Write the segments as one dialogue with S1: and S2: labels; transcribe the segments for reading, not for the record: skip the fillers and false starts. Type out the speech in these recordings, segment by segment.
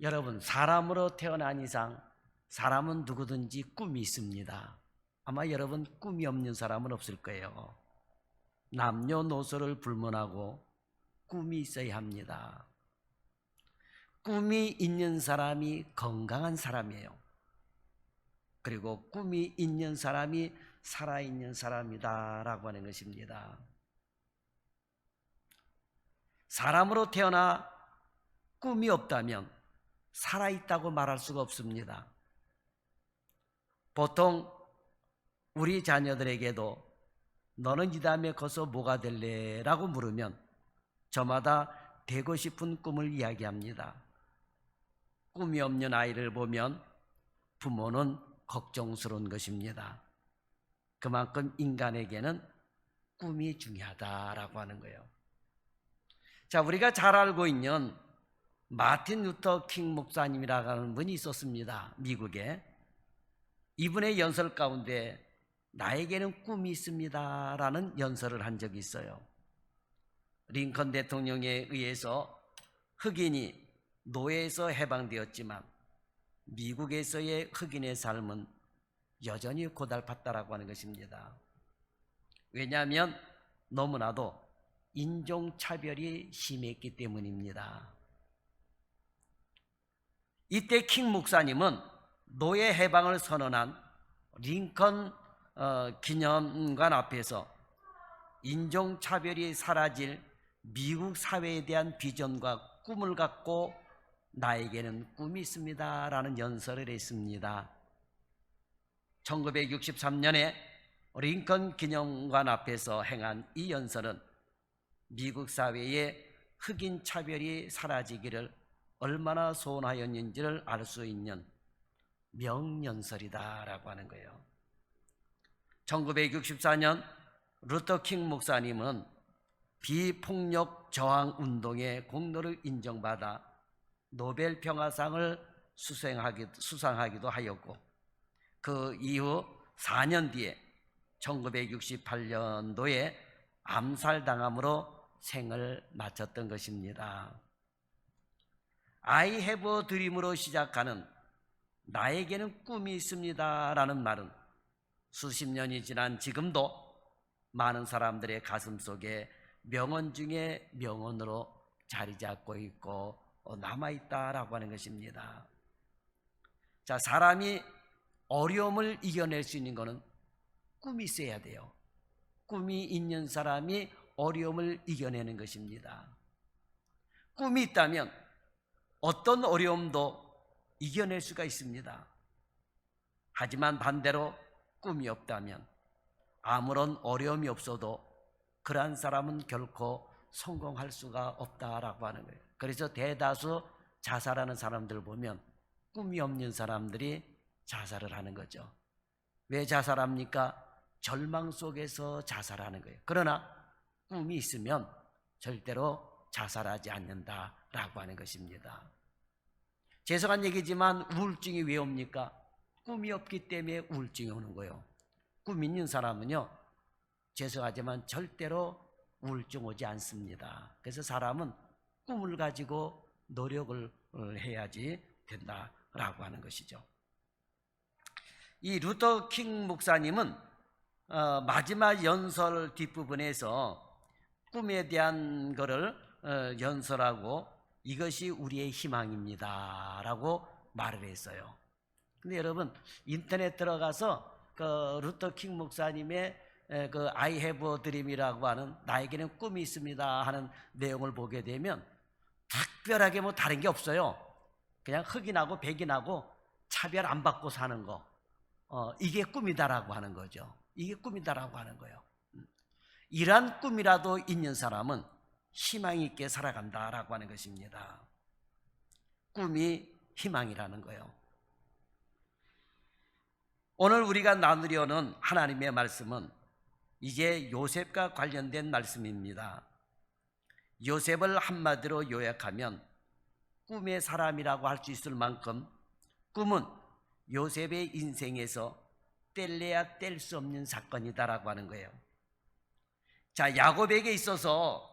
S1: 여러분, 사람으로 태어난 이상 사람은 누구든지 꿈이 있습니다. 아마 여러분 꿈이 없는 사람은 없을 거예요. 남녀노소를 불문하고 꿈이 있어야 합니다. 꿈이 있는 사람이 건강한 사람이에요. 그리고 꿈이 있는 사람이 살아있는 사람이다라고 하는 것입니다. 사람으로 태어나 꿈이 없다면 살아있다고 말할 수가 없습니다. 보통 우리 자녀들에게도 너는 이 다음에 커서 뭐가 될래? 라고 물으면 저마다 되고 싶은 꿈을 이야기합니다. 꿈이 없는 아이를 보면 부모는 걱정스러운 것입니다. 그만큼 인간에게는 꿈이 중요하다라고 하는 거예요. 자, 우리가 잘 알고 있는 마틴 루터 킹 목사님이라고 하는 분이 있었습니다. 미국에. 이분의 연설 가운데 나에게는 꿈이 있습니다 라는 연설을 한 적이 있어요. 링컨 대통령에 의해서 흑인이 노예에서 해방되었지만 미국에서의 흑인의 삶은 여전히 고달팠다라고 하는 것입니다. 왜냐하면 너무나도 인종차별이 심했기 때문입니다. 이때 킹 목사님은 노예 해방을 선언한 링컨 기념관 앞에서 인종차별이 사라질 미국 사회에 대한 비전과 꿈을 갖고 나에게는 꿈이 있습니다 라는 연설을 했습니다. 1963년에 링컨 기념관 앞에서 행한 이 연설은 미국 사회의 흑인 차별이 사라지기를 얼마나 소원하였는지를 알 수 있는 명연설이다라고 하는 거예요. 1964년 루터 킹 목사님은 비폭력 저항 운동의 공로를 인정받아 노벨 평화상을 수상하기도 하였고, 그 이후 4년 뒤에 1968년도에 암살당함으로 생을 마쳤던 것입니다. I have a dream으로 시작하는 나에게는 꿈이 있습니다 라는 말은 수십 년이 지난 지금도 많은 사람들의 가슴 속에 명언 중에 명언으로 자리 잡고 있고 남아있다라고 하는 것입니다. 자, 사람이 어려움을 이겨낼 수 있는 것은 꿈이 있어야 돼요. 꿈이 있는 사람이 어려움을 이겨내는 것입니다. 꿈이 있다면 어떤 어려움도 이겨낼 수가 있습니다. 하지만 반대로 꿈이 없다면 아무런 어려움이 없어도 그러한 사람은 결코 성공할 수가 없다라고 하는 거예요. 그래서 대다수 자살하는 사람들 보면 꿈이 없는 사람들이 자살을 하는 거죠. 왜 자살합니까? 절망 속에서 자살하는 거예요. 그러나 꿈이 있으면 절대로 자살하지 않는다라고 하는 것입니다. 죄송한 얘기지만 우울증이 왜 옵니까? 꿈이 없기 때문에 우울증이 오는 거예요. 꿈 있는 사람은요, 죄송하지만 절대로 우울증 오지 않습니다. 그래서 사람은 꿈을 가지고 노력을 해야지 된다라고 하는 것이죠. 이 루터 킹 목사님은 마지막 연설 뒷부분에서 꿈에 대한 것을 연설하고 이것이 우리의 희망입니다 라고 말을 했어요. 근데 여러분, 인터넷 들어가서 그 루터 킹 목사님의 그 I have a dream이라고 하는 나에게는 꿈이 있습니다 하는 내용을 보게 되면 특별하게 뭐 다른 게 없어요. 그냥 흑인하고 백인하고 차별 안 받고 사는 거, 이게 꿈이다라고 하는 거죠. 이게 꿈이다라고 하는 거예요. 이러한 꿈이라도 있는 사람은 희망 있게 살아간다라고 하는 것입니다. 꿈이 희망이라는 거예요. 오늘 우리가 나누려는 하나님의 말씀은 이제 요셉과 관련된 말씀입니다. 요셉을 한마디로 요약하면 꿈의 사람이라고 할 수 있을 만큼 꿈은 요셉의 인생에서 뗄래야 뗄 수 없는 사건이다라고 하는 거예요. 자, 야곱에게 있어서,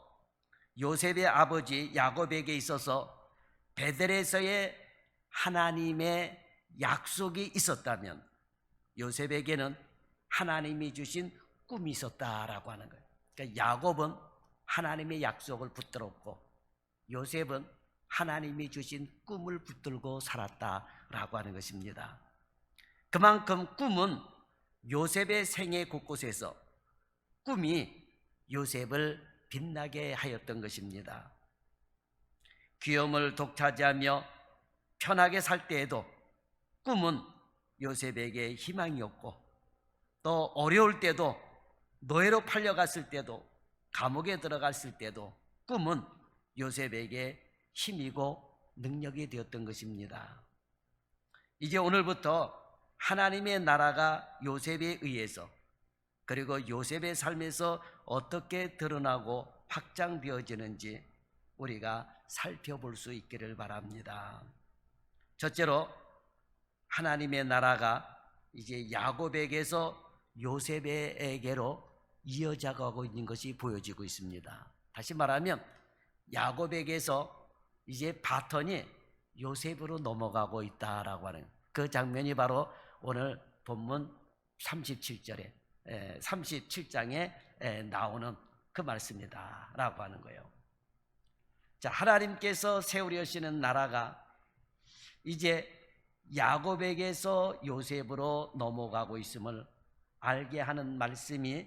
S1: 요셉의 아버지 야곱에게 있어서 베델에서의 하나님의 약속이 있었다면 요셉에게는 하나님이 주신 꿈이 있었다라고 하는 거예요. 그러니까 야곱은 하나님의 약속을 붙들었고 요셉은 하나님이 주신 꿈을 붙들고 살았다라고 하는 것입니다. 그만큼 꿈은 요셉의 생애 곳곳에서 꿈이 요셉을 빛나게 하였던 것입니다. 귀염을 독차지하며 편하게 살 때에도 꿈은 요셉에게 희망이었고 또 어려울 때도 노예로 팔려갔을 때도 감옥에 들어갔을 때도 꿈은 요셉에게 힘이고 능력이 되었던 것입니다. 이제 오늘부터 하나님의 나라가 요셉에 의해서 그리고 요셉의 삶에서 어떻게 드러나고 확장되어지는지 우리가 살펴볼 수 있기를 바랍니다. 첫째로 하나님의 나라가 이제 야곱에게서 요셉에게로 이어져가고 있는 것이 보여지고 있습니다. 다시 말하면 야곱에게서 이제 바톤이 요셉으로 넘어가고 있다라고 하는 그 장면이 바로 오늘 본문 37절에 37장에 나오는 그 말씀이다 라고 하는 거예요. 자, 하나님께서 세우려시는 나라가 이제 야곱에게서 요셉으로 넘어가고 있음을 알게 하는 말씀이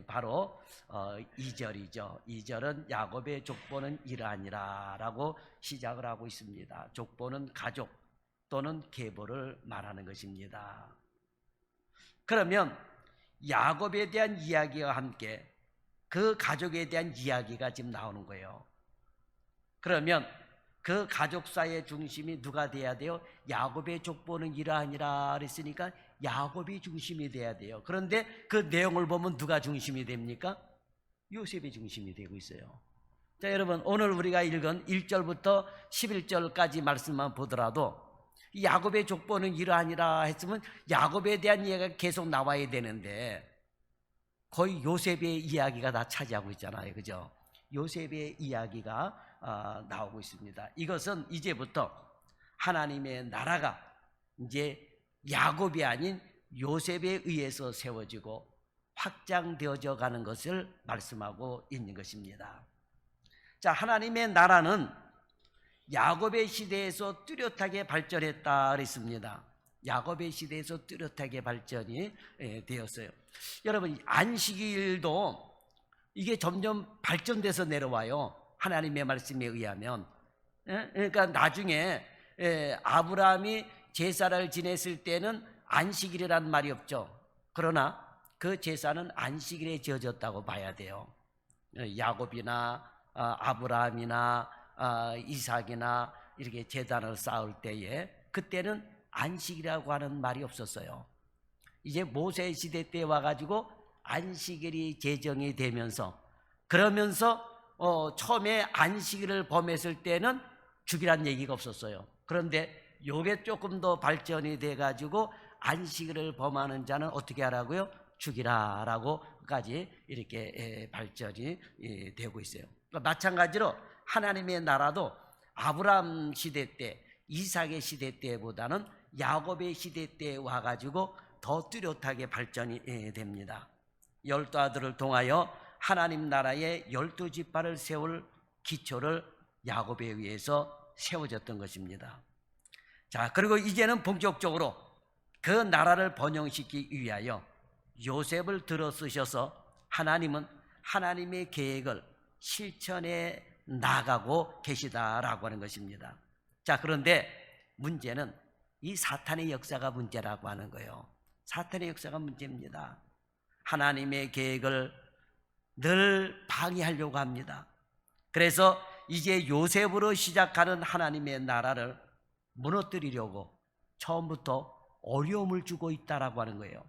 S1: 바로 2절이죠. 2절은 야곱의 족보는 이러하니라 라고 시작을 하고 있습니다. 족보는 가족 또는 계보를 말하는 것입니다. 그러면 야곱에 대한 이야기와 함께 그 가족에 대한 이야기가 지금 나오는 거예요. 그러면 그 가족사의 중심이 누가 돼야 돼요? 야곱의 족보는 이러하니라 그랬으니까 야곱이 중심이 돼야 돼요. 그런데 그 내용을 보면 누가 중심이 됩니까? 요셉이 중심이 되고 있어요. 자, 여러분 오늘 우리가 읽은 1절부터 11절까지 말씀만 보더라도 야곱의 족보는 이러하니라 했으면 야곱에 대한 이야기가 계속 나와야 되는데 거의 요셉의 이야기가 다 차지하고 있잖아요. 그죠? 요셉의 이야기가 나오고 있습니다. 이것은 이제부터 하나님의 나라가 이제 야곱이 아닌 요셉에 의해서 세워지고 확장되어져 가는 것을 말씀하고 있는 것입니다. 자, 하나님의 나라는 야곱의 시대에서 뚜렷하게 발전했다 그랬습니다. 야곱의 시대에서 뚜렷하게 발전이 되었어요. 여러분 안식일도 이게 점점 발전돼서 내려와요. 하나님의 말씀에 의하면. 그러니까 나중에 아브라함이 제사를 지냈을 때는 안식일이라는 말이 없죠. 그러나 그 제사는 안식일에 지어졌다고 봐야 돼요. 야곱이나 아브라함이나 이삭이나 이렇게 제단을 쌓을 때에 그때는 안식이라고 하는 말이 없었어요. 이제 모세 시대 때 와가지고 안식일이 제정이 되면서 그러면서 처음에 안식일을 범했을 때는 죽이란 얘기가 없었어요. 그런데 요게 조금 더 발전이 돼가지고 안식일을 범하는 자는 어떻게 하라고요? 죽이라라고까지 이렇게 발전이 되고 있어요. 그러니까 마찬가지로 하나님의 나라도 아브라함 시대 때, 이삭의 시대 때보다는 야곱의 시대 때 와가지고 더 뚜렷하게 발전이 됩니다. 12 아들을 통하여 하나님 나라의 12지파를 세울 기초를 야곱에 의해서 세워졌던 것입니다. 자, 그리고 이제는 본격적으로 그 나라를 번영시키기 위하여 요셉을 들어 쓰셔서 하나님은 하나님의 계획을 실천해 나가고 계시다라고 하는 것입니다. 자, 그런데 문제는 이 사탄의 역사가 문제라고 하는 거예요. 사탄의 역사가 문제입니다. 하나님의 계획을 늘 방해하려고 합니다. 그래서 이제 요셉으로 시작하는 하나님의 나라를 무너뜨리려고 처음부터 어려움을 주고 있다라고 하는 거예요.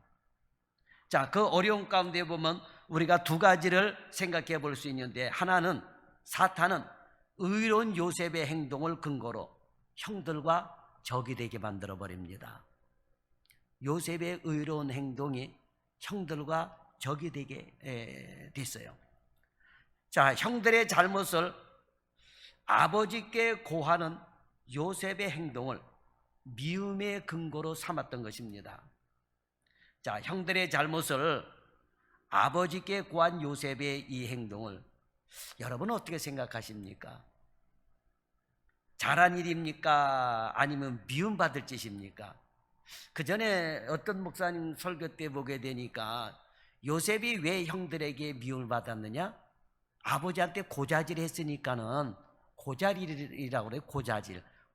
S1: 자, 그 어려움 가운데 보면 우리가 두 가지를 생각해 볼 수 있는데, 하나는 사탄은 의로운 요셉의 행동을 근거로 형들과 적이 되게 만들어 버립니다. 요셉의 의로운 행동이 형들과 적이 되게 됐어요. 자, 형들의 잘못을 아버지께 고하는 요셉의 행동을 미움의 근거로 삼았던 것입니다. 자, 형들의 잘못을 아버지께 고한 요셉의 이 행동을 여러분은 어떻게 생각하십니까? 잘한 일입니까? 아니면 미움받을 짓입니까? 그 전에 어떤 목사님 설교 때 보게 되니까 요셉이 왜 형들에게 미움을 받았느냐? 아버지한테 고자질 했으니까는, 고자질이라고 그래요.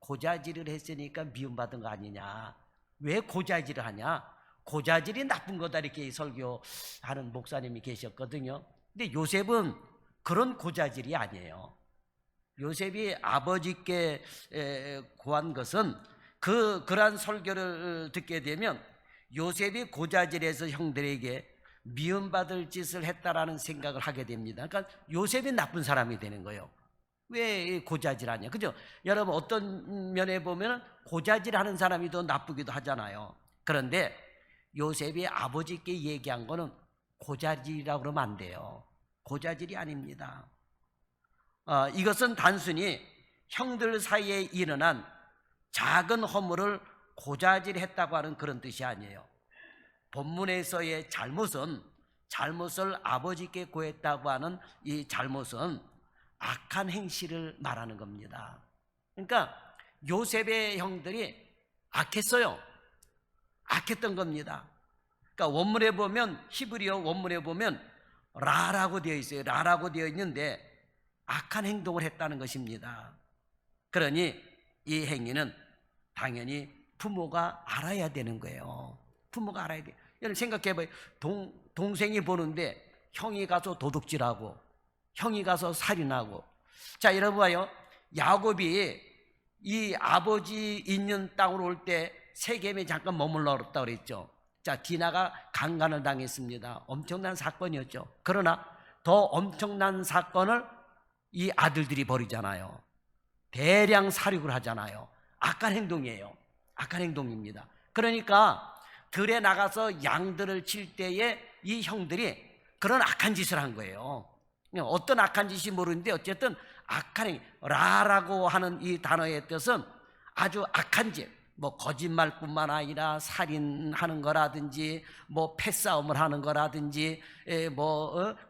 S1: 고자질을 했으니까 미움받은 거 아니냐. 왜 고자질을 하냐? 고자질이 나쁜 거다, 이렇게 설교하는 목사님이 계셨거든요. 근데 요셉은 그런 고자질이 아니에요. 요셉이 아버지께 고한 것은 그러한 설교를 듣게 되면 요셉이 고자질해서 형들에게 미움받을 짓을 했다라는 생각을 하게 됩니다. 그러니까 요셉이 나쁜 사람이 되는 거예요. 왜 고자질하냐, 그죠? 여러분, 어떤 면에 보면 고자질하는 사람이 더 나쁘기도 하잖아요. 그런데 요셉이 아버지께 얘기한 거는 고자질이라고 그러면 안 돼요. 고자질이 아닙니다. 이것은 단순히 형들 사이에 일어난 작은 허물을 고자질했다고 하는 그런 뜻이 아니에요. 본문에서의 잘못을 아버지께 고했다고 하는 이 잘못은 악한 행실을 말하는 겁니다. 그러니까 요셉의 형들이 악했어요. 악했던 겁니다. 그러니까 원문에 보면, 히브리어 원문에 보면 라라고 되어 있어요. 라라고 되어 있는데 악한 행동을 했다는 것입니다. 그러니 이 행위는 당연히 부모가 알아야 되는 거예요. 부모가 알아야 돼요. 여러분 생각해봐요. 동생이 보는데 형이 가서 도둑질하고 형이 가서 살인하고. 자, 여러분 봐요. 야곱이 이 아버지 있는 땅으로 올 때 세겜에 잠깐 머물렀다고 그랬죠. 자, 디나가 강간을 당했습니다. 엄청난 사건이었죠. 그러나 더 엄청난 사건을 이 아들들이 벌이잖아요. 대량 살육을 하잖아요. 악한 행동이에요. 악한 행동입니다. 그러니까 들에 나가서 양들을 칠 때에 이 형들이 그런 악한 짓을 한 거예요. 어떤 악한 짓이 모르는데 어쨌든 악한 행위, 라라고 하는 이 단어의 뜻은 아주 악한 짓, 뭐 거짓말뿐만 아니라 살인하는 거라든지, 뭐 패싸움을 하는 거라든지,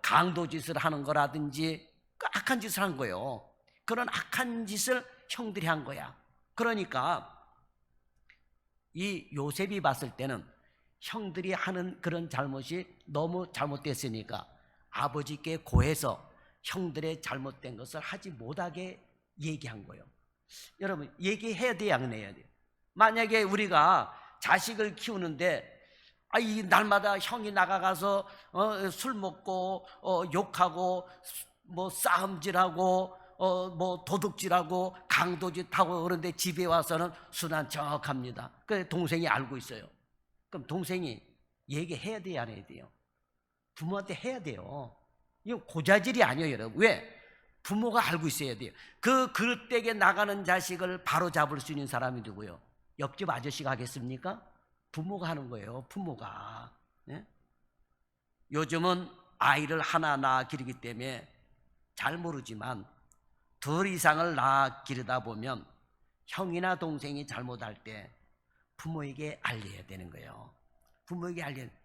S1: 강도짓을 하는 거라든지, 악한 짓을 한 거예요. 그런 악한 짓을 형들이 한 거야. 그러니까 이 요셉이 봤을 때는 형들이 하는 그런 잘못이 너무 잘못됐으니까 아버지께 고해서 형들의 잘못된 것을 하지 못하게 얘기한 거예요. 여러분, 얘기해야 돼요, 안 해야 돼요? 만약에 우리가 자식을 키우는데 이 날마다 형이 나가가서 술 먹고 욕하고 뭐 싸움질하고 뭐 도둑질하고 강도짓하고, 그런데 집에 와서는 순한 척합니다. 그 동생이 알고 있어요. 그럼 동생이 얘기해야 돼요, 안 해야 돼요? 부모한테 해야 돼요. 이거 고자질이 아니에요, 여러분. 왜? 부모가 알고 있어야 돼요. 그 그릇되게 나가는 자식을 바로 잡을 수 있는 사람이 누구요? 옆집 아저씨가 하겠습니까? 부모가 하는 거예요. 부모가. 네? 요즘은 아이를 하나 낳아 기르기 때문에 잘 모르지만 둘 이상을 낳아 기르다 보면 형이나 동생이 잘못할 때 부모에게 알려야 되는 거예요. 부모에게 알려야 돼요.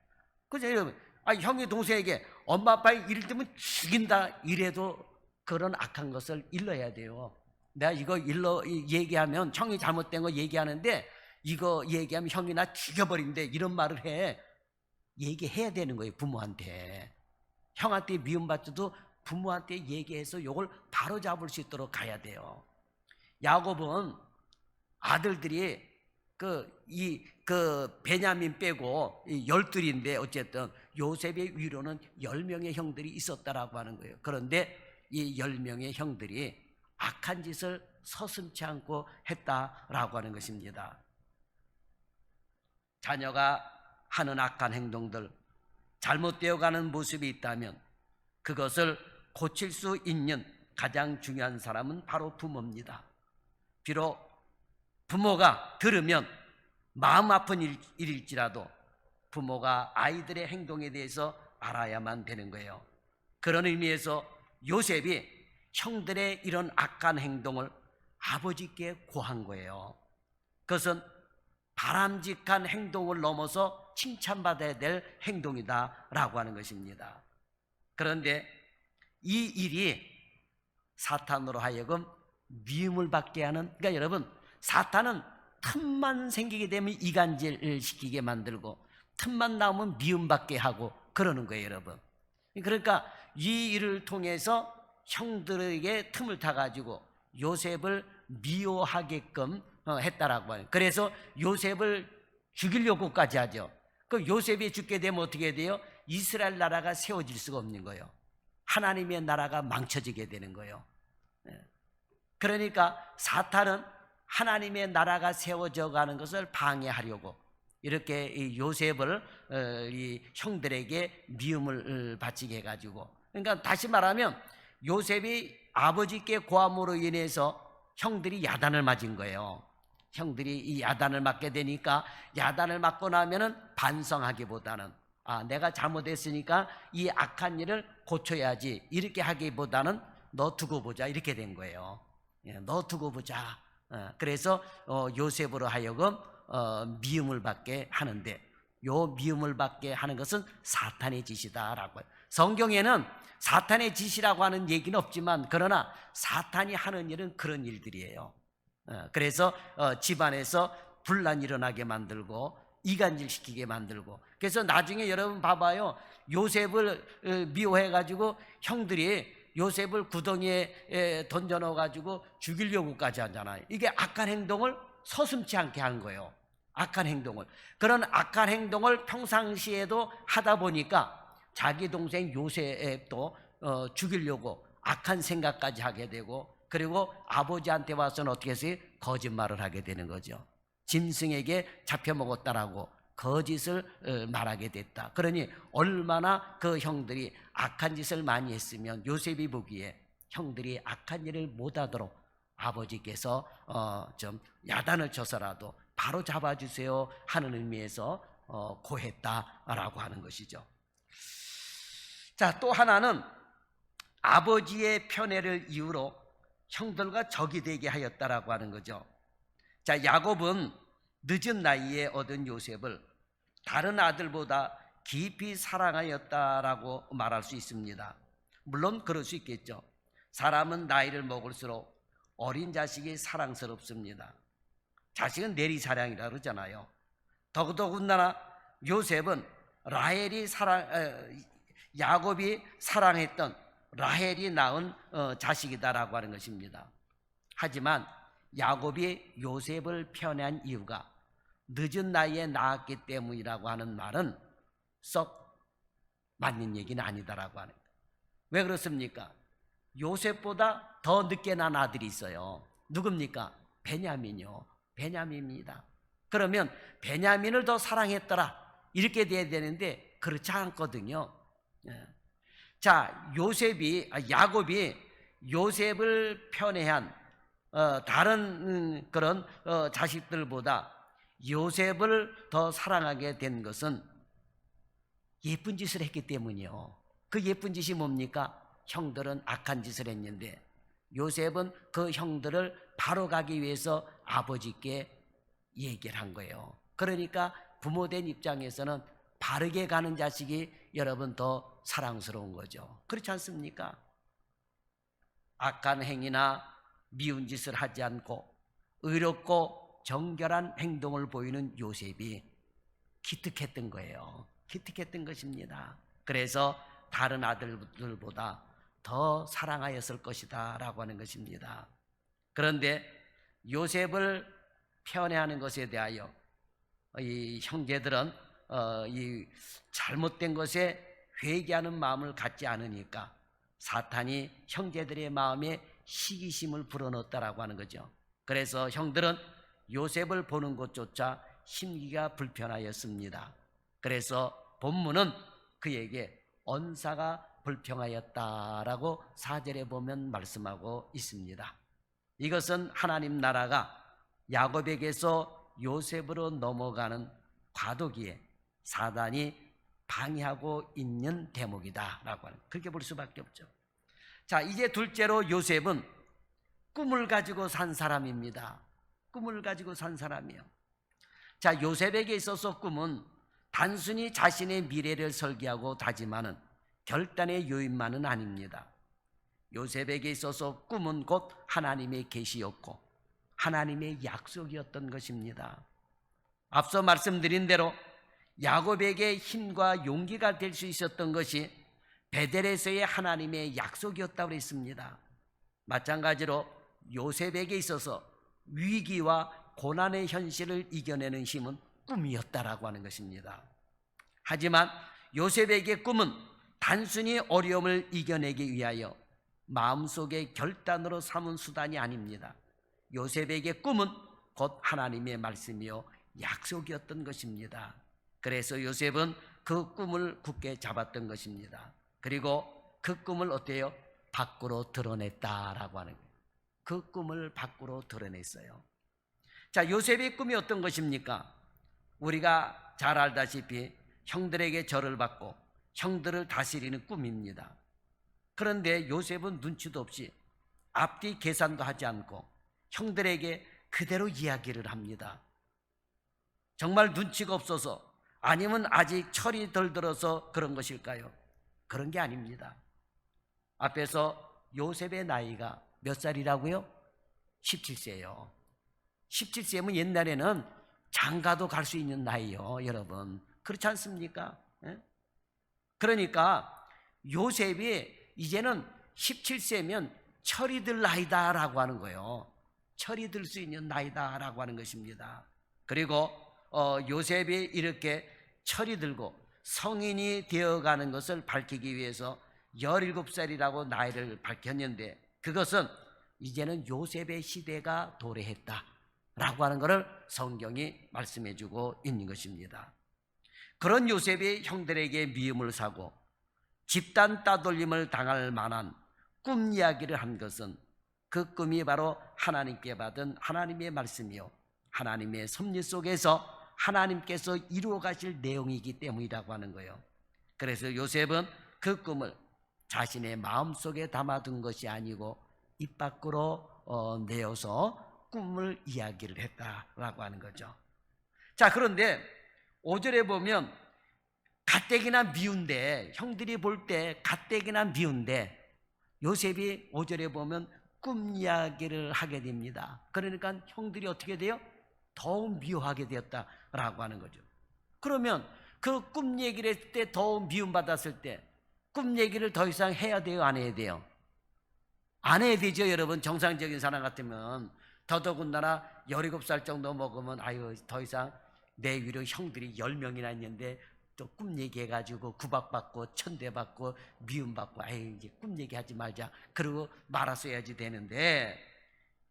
S1: 그죠, 여러분? 형이 동생에게 엄마 아빠 이럴 때면 죽인다 이래도 그런 악한 것을 일러야 돼요. 내가 이거 얘기하면, 형이 잘못된 거 얘기하는데 이거 얘기하면 형이 나 죽여버린대, 이런 말을 해. 얘기해야 되는 거예요, 부모한테. 형한테 미움받아도 부모한테 얘기해서 이걸 바로 잡을 수 있도록 가야 돼요. 야곱은 아들들이 베냐민 빼고 12인데 어쨌든 요셉의 위로는 10명의 형들이 있었다라고 하는 거예요. 그런데 이 10명의 형들이 악한 짓을 서슴지 않고 했다라고 하는 것입니다. 자녀가 하는 악한 행동들, 잘못되어가는 모습이 있다면 그것을 고칠 수 있는 가장 중요한 사람은 바로 부모입니다. 비록 부모가 들으면 마음 아픈 일일지라도 부모가 아이들의 행동에 대해서 알아야만 되는 거예요. 그런 의미에서 요셉이 형들의 이런 악한 행동을 아버지께 고한 거예요. 그것은 바람직한 행동을 넘어서 칭찬받아야 될 행동이다라고 하는 것입니다. 그런데 이 일이 사탄으로 하여금 미움을 받게 하는, 그러니까 여러분, 사탄은 틈만 생기게 되면 이간질 시키게 만들고 틈만 나오면 미움받게 하고 그러는 거예요, 여러분. 그러니까 이 일을 통해서 형들에게 틈을 타가지고 요셉을 미워하게끔 했다라고 해요. 그래서 요셉을 죽이려고까지 하죠. 그 요셉이 죽게 되면 어떻게 돼요? 이스라엘 나라가 세워질 수가 없는 거예요. 하나님의 나라가 망쳐지게 되는 거예요. 그러니까 사탄은 하나님의 나라가 세워져 가는 것을 방해하려고 이렇게 이 요셉을 이 형들에게 미움을 바치게 해가지고, 그러니까 다시 말하면 요셉이 아버지께 고함으로 인해서 형들이 야단을 맞은 거예요. 형들이 이 야단을 맞게 되니까 야단을 맞고 나면은 반성하기보다는 내가 잘못했으니까 이 악한 일을 고쳐야지 이렇게 하기보다는 너 두고 보자 이렇게 된 거예요. 너 두고 보자. 그래서 요셉으로 하여금 미움을 받게 하는데, 요 미움을 받게 하는 것은 사탄의 짓이다라고 해요. 성경에는 사탄의 짓이라고 하는 얘기는 없지만 그러나 사탄이 하는 일은 그런 일들이에요. 그래서 집안에서 분란이 일어나게 만들고 이간질 시키게 만들고, 그래서 나중에 여러분 봐봐요. 요셉을 미워해가지고 형들이 요셉을 구덩이에 던져넣어가지고 죽이려고까지 하잖아요. 이게 악한 행동을 서슴지 않게 한 거예요. 악한 행동을. 그런 악한 행동을 평상시에도 하다 보니까 자기 동생 요셉도 죽이려고 악한 생각까지 하게 되고, 그리고 아버지한테 와서는 어떻게 했어요? 거짓말을 하게 되는 거죠. 짐승에게 잡혀먹었다라고 거짓을 말하게 됐다. 그러니 얼마나 그 형들이 악한 짓을 많이 했으면 요셉이 보기에 형들이 악한 일을 못하도록 아버지께서 좀 야단을 쳐서라도 바로 잡아주세요 하는 의미에서 고했다라고 하는 것이죠. 자, 또 하나는 아버지의 편애를 이유로 형들과 적이 되게 하였다라고 하는 거죠. 자, 야곱은 늦은 나이에 얻은 요셉을 다른 아들보다 깊이 사랑하였다라고 말할 수 있습니다. 물론 그럴 수 있겠죠. 사람은 나이를 먹을수록 어린 자식이 사랑스럽습니다. 자식은 내리사랑이라고 그러잖아요. 더더군다나 요셉은 야곱이 사랑했던 라헬이 낳은 자식이다라고 하는 것입니다. 하지만 야곱이 요셉을 편애한 이유가 늦은 나이에 낳았기 때문이라고 하는 말은 썩 맞는 얘기는 아니다라고 하는 거예요. 왜 그렇습니까? 요셉보다 더 늦게 낳은 아들이 있어요. 누굽니까? 베냐민이요. 베냐민입니다. 그러면 베냐민을 더 사랑했더라 이렇게 돼야 되는데 그렇지 않거든요. 자, 야곱이 요셉을 편애한 다른 그런 자식들보다 요셉을 더 사랑하게 된 것은 예쁜 짓을 했기 때문이요. 그 예쁜 짓이 뭡니까? 형들은 악한 짓을 했는데 요셉은 그 형들을 바로 가기 위해서 아버지께 얘기를 한 거예요. 그러니까 부모된 입장에서는 바르게 가는 자식이 여러분 더 사랑스러운 거죠. 그렇지 않습니까? 악한 행위나 미운 짓을 하지 않고 의롭고 정결한 행동을 보이는 요셉이 기특했던 거예요. 기특했던 것입니다. 그래서 다른 아들들보다 더 사랑하였을 것이다 라고 하는 것입니다. 그런데 요셉을 편애하는 것에 대하여 이 형제들은 이 잘못된 것에 회개하는 마음을 갖지 않으니까 사탄이 형제들의 마음에 시기심을 불어넣었다라고 하는 거죠. 그래서 형들은 요셉을 보는 것조차 심기가 불편하였습니다. 그래서 본문은 그에게 언사가 불평하였다라고 4절에 보면 말씀하고 있습니다. 이것은 하나님 나라가 야곱에게서 요셉으로 넘어가는 과도기에 사단이 방해하고 있는 대목이다라고 하는, 그렇게 볼 수밖에 없죠. 자, 이제 둘째로 요셉은 꿈을 가지고 산 사람입니다. 꿈을 가지고 산 사람이요. 자, 요셉에게 있어서 꿈은 단순히 자신의 미래를 설계하고 다짐하는 결단의 요인만은 아닙니다. 요셉에게 있어서 꿈은 곧 하나님의 계시였고 하나님의 약속이었던 것입니다. 앞서 말씀드린 대로 야곱에게 힘과 용기가 될 수 있었던 것이 베델에서의 하나님의 약속이었다고 했습니다. 마찬가지로 요셉에게 있어서 위기와 고난의 현실을 이겨내는 힘은 꿈이었다라고 하는 것입니다. 하지만 요셉에게 꿈은 단순히 어려움을 이겨내기 위하여 마음속의 결단으로 삼은 수단이 아닙니다. 요셉에게 꿈은 곧 하나님의 말씀이요 약속이었던 것입니다. 그래서 요셉은 그 꿈을 굳게 잡았던 것입니다. 그리고 그 꿈을 어때요? 밖으로 드러냈다라고 하는 거예요. 그 꿈을 밖으로 드러냈어요. 자, 요셉의 꿈이 어떤 것입니까? 우리가 잘 알다시피 형들에게 절을 받고 형들을 다스리는 꿈입니다. 그런데 요셉은 눈치도 없이 앞뒤 계산도 하지 않고 형들에게 그대로 이야기를 합니다. 정말 눈치가 없어서 아니면 아직 철이 덜 들어서 그런 것일까요? 그런 게 아닙니다. 앞에서 요셉의 나이가 몇 살이라고요? 17세요. 17세면 옛날에는 장가도 갈 수 있는 나이요, 여러분. 그렇지 않습니까? 그러니까 요셉이 이제는 17세면 철이 들 나이다라고 하는 거예요. 철이 들 수 있는 나이다라고 하는 것입니다. 그리고 요셉이 이렇게 철이 들고 성인이 되어가는 것을 밝히기 위해서 17살이라고 나이를 밝혔는데 그것은 이제는 요셉의 시대가 도래했다라고 하는 것을 성경이 말씀해주고 있는 것입니다. 그런 요셉이 형들에게 미움을 사고 집단 따돌림을 당할 만한 꿈 이야기를 한 것은 그 꿈이 바로 하나님께 받은 하나님의 말씀이요 하나님의 섭리 속에서 하나님께서 이루어 가실 내용이기 때문이라고 하는 거예요. 그래서 요셉은 그 꿈을 자신의 마음속에 담아둔 것이 아니고 입 밖으로 내어서 꿈을 이야기를 했다라고 하는 거죠. 자, 그런데 5절에 보면 가뜩이나 미운데 형들이 볼 때 가뜩이나 미운데 요셉이 5절에 보면 꿈 이야기를 하게 됩니다. 그러니까 형들이 어떻게 돼요? 더욱 미워하게 되었다라고 하는 거죠. 그러면 그 꿈 얘기를 했을 때 더욱 미움받았을 때 꿈 얘기를 더 이상 해야 돼요? 안 해야 돼요? 안 해야 되죠, 여러분. 정상적인 사람 같으면 더더군다나 17살 정도 먹으면 아유 더 이상 내 위로 형들이 10명이나 있는데 또 꿈 얘기해가지고 구박받고 천대받고 미움받고 아유 이제 꿈 얘기하지 말자 그러고 말았어야지 되는데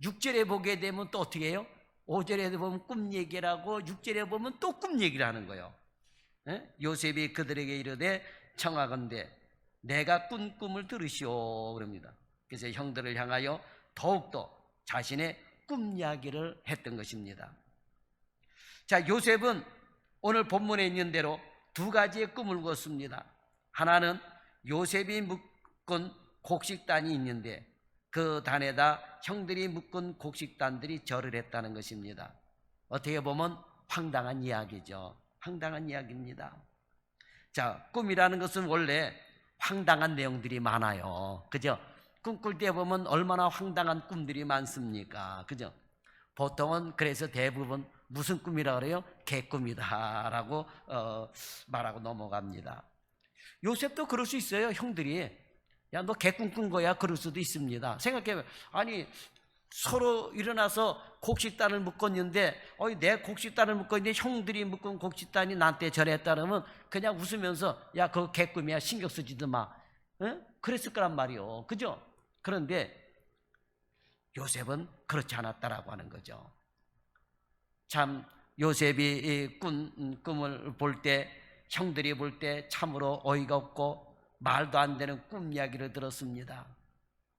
S1: 6절에 보게 되면 또 어떻게 해요? 5절에 보면 꿈 얘기를 하고 6절에 보면 또 꿈 얘기를 하는 거예요. 요셉이 그들에게 이르되 청하건대 내가 꾼 꿈을 들으시오 그럽니다. 그래서 형들을 향하여 더욱더 자신의 꿈 이야기를 했던 것입니다. 자, 요셉은 오늘 본문에 있는 대로 두 가지의 꿈을 꿨습니다. 하나는 요셉이 묶은 곡식단이 있는데 그 단에다 형들이 묶은 곡식단들이 절을 했다는 것입니다. 어떻게 보면 황당한 이야기죠. 황당한 이야기입니다. 자, 꿈이라는 것은 원래 황당한 내용들이 많아요. 그죠? 꿈꿀 때 보면 얼마나 황당한 꿈들이 많습니까? 그죠? 보통은 그래서 대부분 무슨 꿈이라 그래요? 개꿈이다 라고 말하고 넘어갑니다. 요셉도 그럴 수 있어요. 형들이 야 너 개꿈 꾼 거야 그럴 수도 있습니다. 생각해보면 아니 서로 일어나서 곡식단을 묶었는데 내 곡식단을 묶었는데 형들이 묶은 곡식단이 나한테 절했다 그러면 그냥 웃으면서 야 그거 개꿈이야 신경 쓰지도 마 그랬을 거란 말이요. 그죠? 그런데 요셉은 그렇지 않았다라고 하는 거죠. 참 요셉이 꾼 꿈을 볼 때 형들이 볼 때 참으로 어이가 없고 말도 안 되는 꿈 이야기를 들었습니다.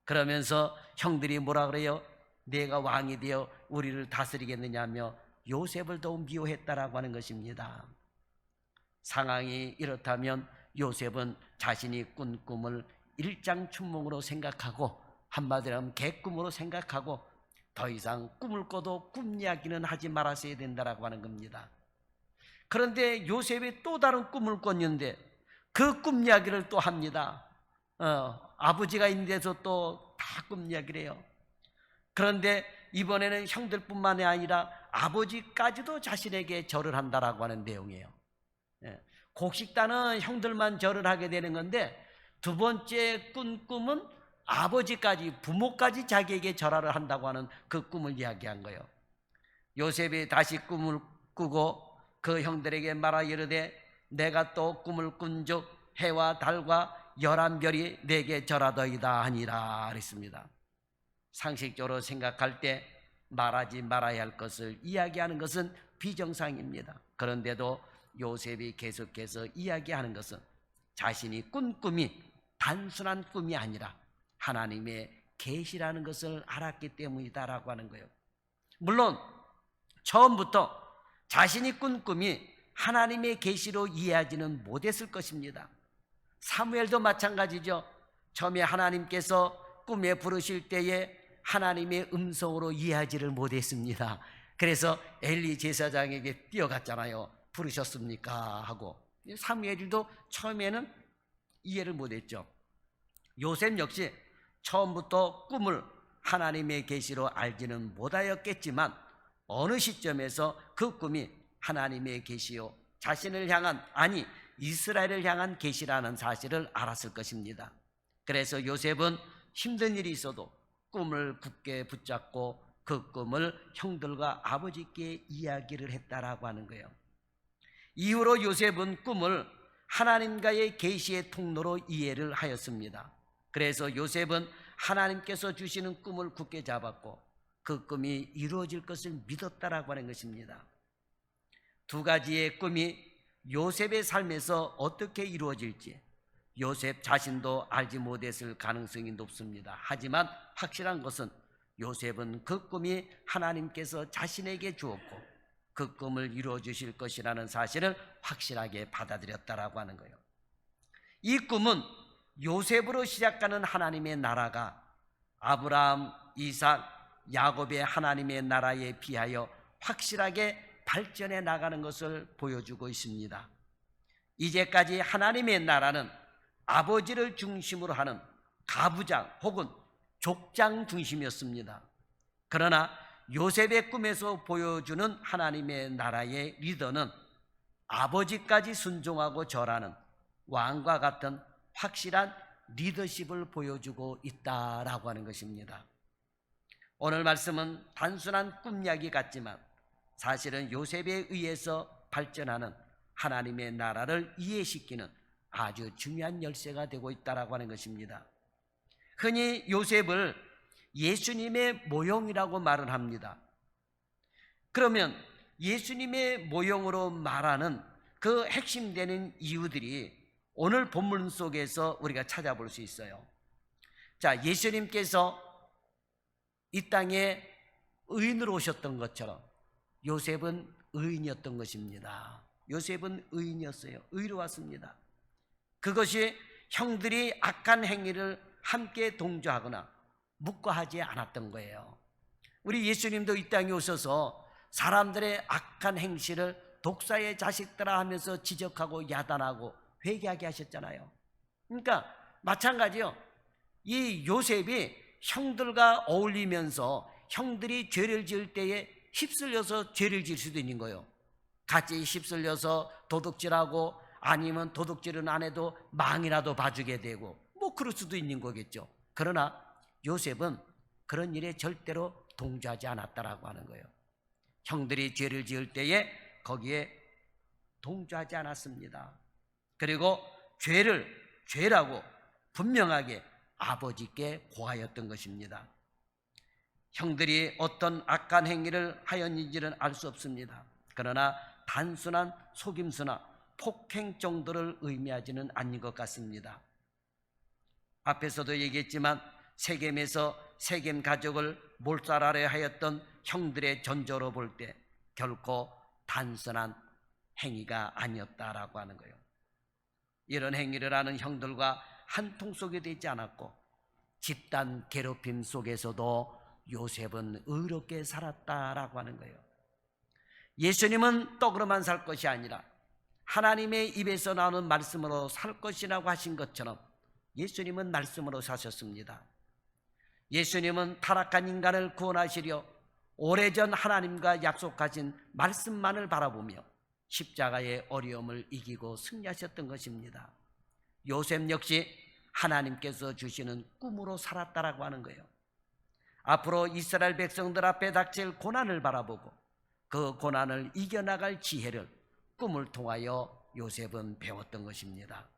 S1: 그러면서 형들이 뭐라 그래요? 내가 왕이 되어 우리를 다스리겠느냐며 요셉을 더욱 미워했다라고 하는 것입니다. 상황이 이렇다면 요셉은 자신이 꾼 꿈을 일장춘몽으로 생각하고 한마디로 하면 개꿈으로 생각하고 더 이상 꿈을 꿔도 꿈 이야기는 하지 말았어야 된다라고 하는 겁니다. 그런데 요셉이 또 다른 꿈을 꿨는데 그 꿈 이야기를 또 합니다. 아버지가 있는 데서 또 다 꿈 이야기를 해요. 그런데 이번에는 형들뿐만이 아니라 아버지까지도 자신에게 절을 한다라고 하는 내용이에요. 곡식단은 형들만 절을 하게 되는 건데 두 번째 꾼 꿈은 아버지까지, 부모까지 자기에게 절하를 한다고 하는 그 꿈을 이야기한 거예요. 요셉이 다시 꿈을 꾸고 그 형들에게 말하 이르되 내가 또 꿈을 꾼즉 해와 달과 11별이 내게 절하더이다 하니라 그랬습니다. 상식적으로 생각할 때 말하지 말아야 할 것을 이야기하는 것은 비정상입니다. 그런데도 요셉이 계속해서 이야기하는 것은 자신이 꾼 꿈이 단순한 꿈이 아니라 하나님의 계시라는 것을 알았기 때문이다라고 하는 거예요. 물론 처음부터 자신이 꾼 꿈이 하나님의 계시로 이해하지는 못했을 것입니다. 사무엘도 마찬가지죠. 처음에 하나님께서 꿈에 부르실 때에 하나님의 음성으로 이해하지를 못했습니다. 그래서 엘리 제사장에게 뛰어갔잖아요. 부르셨습니까? 하고. 사무엘도 처음에는 이해를 못했죠. 요셉 역시 처음부터 꿈을 하나님의 계시로 알지는 못하였겠지만 어느 시점에서 그 꿈이 하나님의 계시요 자신을 향한, 아니 이스라엘을 향한 계시라는 사실을 알았을 것입니다. 그래서 요셉은 힘든 일이 있어도 꿈을 굳게 붙잡고 그 꿈을 형들과 아버지께 이야기를 했다라고 하는 거예요. 이후로 요셉은 꿈을 하나님과의 계시의 통로로 이해를 하였습니다. 그래서 요셉은 하나님께서 주시는 꿈을 굳게 잡았고 그 꿈이 이루어질 것을 믿었다라고 하는 것입니다. 두 가지의 꿈이 요셉의 삶에서 어떻게 이루어질지 요셉 자신도 알지 못했을 가능성이 높습니다. 하지만 확실한 것은 요셉은 그 꿈이 하나님께서 자신에게 주었고 그 꿈을 이루어 주실 것이라는 사실을 확실하게 받아들였다라고 하는 거예요. 이 꿈은 요셉으로 시작하는 하나님의 나라가 아브라함, 이삭, 야곱의 하나님의 나라에 비하여 확실하게 발전해 나가는 것을 보여주고 있습니다. 이제까지 하나님의 나라는 아버지를 중심으로 하는 가부장 혹은 족장 중심이었습니다. 그러나 요셉의 꿈에서 보여주는 하나님의 나라의 리더는 아버지까지 순종하고 절하는 왕과 같은 확실한 리더십을 보여주고 있다라고 하는 것입니다. 오늘 말씀은 단순한 꿈 이야기 같지만 사실은 요셉에 의해서 발전하는 하나님의 나라를 이해시키는 아주 중요한 열쇠가 되고 있다라고 하는 것입니다. 흔히 요셉을 예수님의 모형이라고 말을 합니다. 그러면 예수님의 모형으로 말하는 그 핵심되는 이유들이 오늘 본문 속에서 우리가 찾아볼 수 있어요. 자, 예수님께서 이 땅에 의인으로 오셨던 것처럼 요셉은 의인이었던 것입니다. 요셉은 의인이었어요. 의로웠습니다. 그것이 형들이 악한 행위를 함께 동조하거나 묵과하지 않았던 거예요. 우리 예수님도 이 땅에 오셔서 사람들의 악한 행실을 독사의 자식들아 하면서 지적하고 야단하고 회개하게 하셨잖아요. 그러니까 마찬가지요. 이 요셉이 형들과 어울리면서 형들이 죄를 지을 때에 휩쓸려서 죄를 지을 수도 있는 거예요. 같이 휩쓸려서 도둑질하고 아니면 도둑질은 안 해도 망이라도 봐주게 되고 뭐 그럴 수도 있는 거겠죠. 그러나 요셉은 그런 일에 절대로 동조하지 않았다라고 하는 거예요. 형들이 죄를 지을 때에 거기에 동조하지 않았습니다. 그리고 죄를 죄라고 분명하게 아버지께 고하였던 것입니다. 형들이 어떤 악한 행위를 하였는지는 알 수 없습니다. 그러나 단순한 속임수나 폭행 정도를 의미하지는 않는 것 같습니다. 앞에서도 얘기했지만 세겜에서 세겜 가족을 몰살하려 하였던 형들의 전조로 볼 때 결코 단순한 행위가 아니었다라고 하는 거예요. 이런 행위를 하는 형들과 한 통속이 되지 않았고 집단 괴롭힘 속에서도 요셉은 의롭게 살았다라고 하는 거예요. 예수님은 떡으로만 살 것이 아니라 하나님의 입에서 나오는 말씀으로 살 것이라고 하신 것처럼 예수님은 말씀으로 사셨습니다. 예수님은 타락한 인간을 구원하시려 오래전 하나님과 약속하신 말씀만을 바라보며 십자가의 어려움을 이기고 승리하셨던 것입니다. 요셉 역시 하나님께서 주시는 꿈으로 살았다라고 하는 거예요. 앞으로 이스라엘 백성들 앞에 닥칠 고난을 바라보고 그 고난을 이겨나갈 지혜를 꿈을 통하여 요셉은 배웠던 것입니다.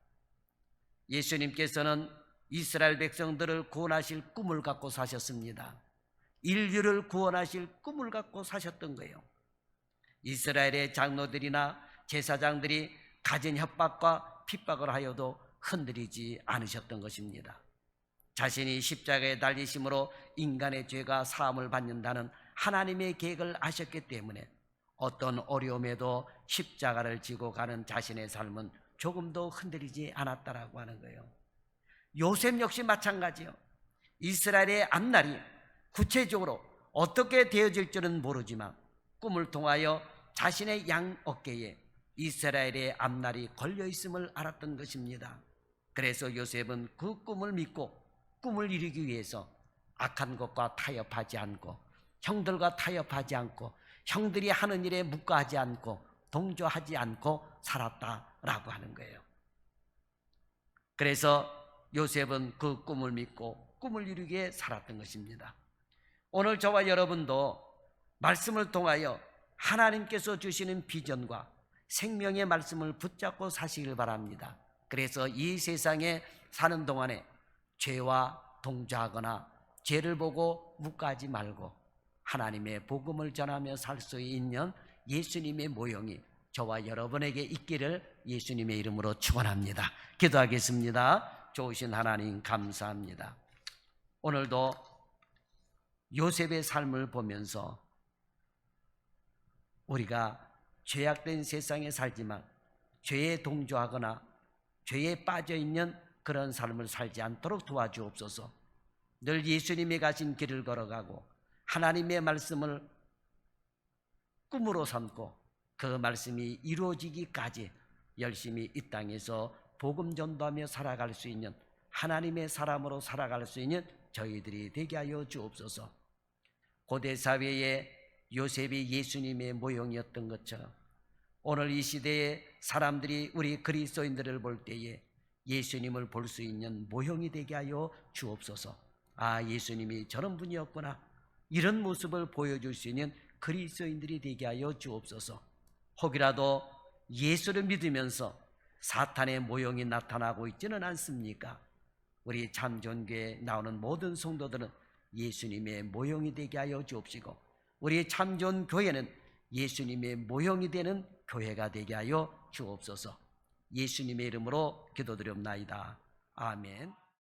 S1: 예수님께서는 이스라엘 백성들을 구원하실 꿈을 갖고 사셨습니다. 인류를 구원하실 꿈을 갖고 사셨던 거예요. 이스라엘의 장로들이나 제사장들이 가진 협박과 핍박을 하여도 흔들리지 않으셨던 것입니다. 자신이 십자가에 달리심으로 인간의 죄가 사함을 받는다는 하나님의 계획을 아셨기 때문에 어떤 어려움에도 십자가를 지고 가는 자신의 삶은 조금도 흔들리지 않았다라고 하는 거예요. 요셉 역시 마찬가지요. 이스라엘의 앞날이 구체적으로 어떻게 되어질 줄은 모르지만 꿈을 통하여 자신의 양 어깨에 이스라엘의 앞날이 걸려있음을 알았던 것입니다. 그래서 요셉은 그 꿈을 믿고 꿈을 이루기 위해서 악한 것과 타협하지 않고 형들과 타협하지 않고 형들이 하는 일에 묵과하지 않고 동조하지 않고 살았다라고 하는 거예요. 그래서 요셉은 그 꿈을 믿고 꿈을 이루기 위해 살았던 것입니다. 오늘 저와 여러분도 말씀을 통하여 하나님께서 주시는 비전과 생명의 말씀을 붙잡고 사시길 바랍니다. 그래서 이 세상에 사는 동안에 죄와 동조하거나 죄를 보고 묵과하지 말고 하나님의 복음을 전하며 살 수 있는 예수님의 모형이 저와 여러분에게 있기를 예수님의 이름으로 축원합니다. 기도하겠습니다. 좋으신 하나님 감사합니다. 오늘도 요셉의 삶을 보면서 우리가 죄악된 세상에 살지만 죄에 동조하거나 죄에 빠져있는 그런 삶을 살지 않도록 도와주옵소서. 늘 예수님이 가신 길을 걸어가고 하나님의 말씀을 꿈으로 삼고 그 말씀이 이루어지기까지 열심히 이 땅에서 복음 전도하며 살아갈 수 있는 하나님의 사람으로 살아갈 수 있는 저희들이 되게 하여 주옵소서. 고대 사회에 요셉이 예수님의 모형이었던 것처럼 오늘 이 시대에 사람들이 우리 그리스도인들을 볼 때에 예수님을 볼 수 있는 모형이 되게 하여 주옵소서. 아, 예수님이 저런 분이었구나, 이런 모습을 보여줄 수 있는 그리스도인들이 되게 하여 주옵소서. 혹이라도 예수를 믿으면서 사탄의 모형이 나타나고 있지는 않습니까? 우리 참존교회에 나오는 모든 성도들은 예수님의 모형이 되게 하여 주옵시고 우리 참존교회는 예수님의 모형이 되는 교회가 되게 하여 주옵소서. 예수님의 이름으로 기도드립나이다. 아멘.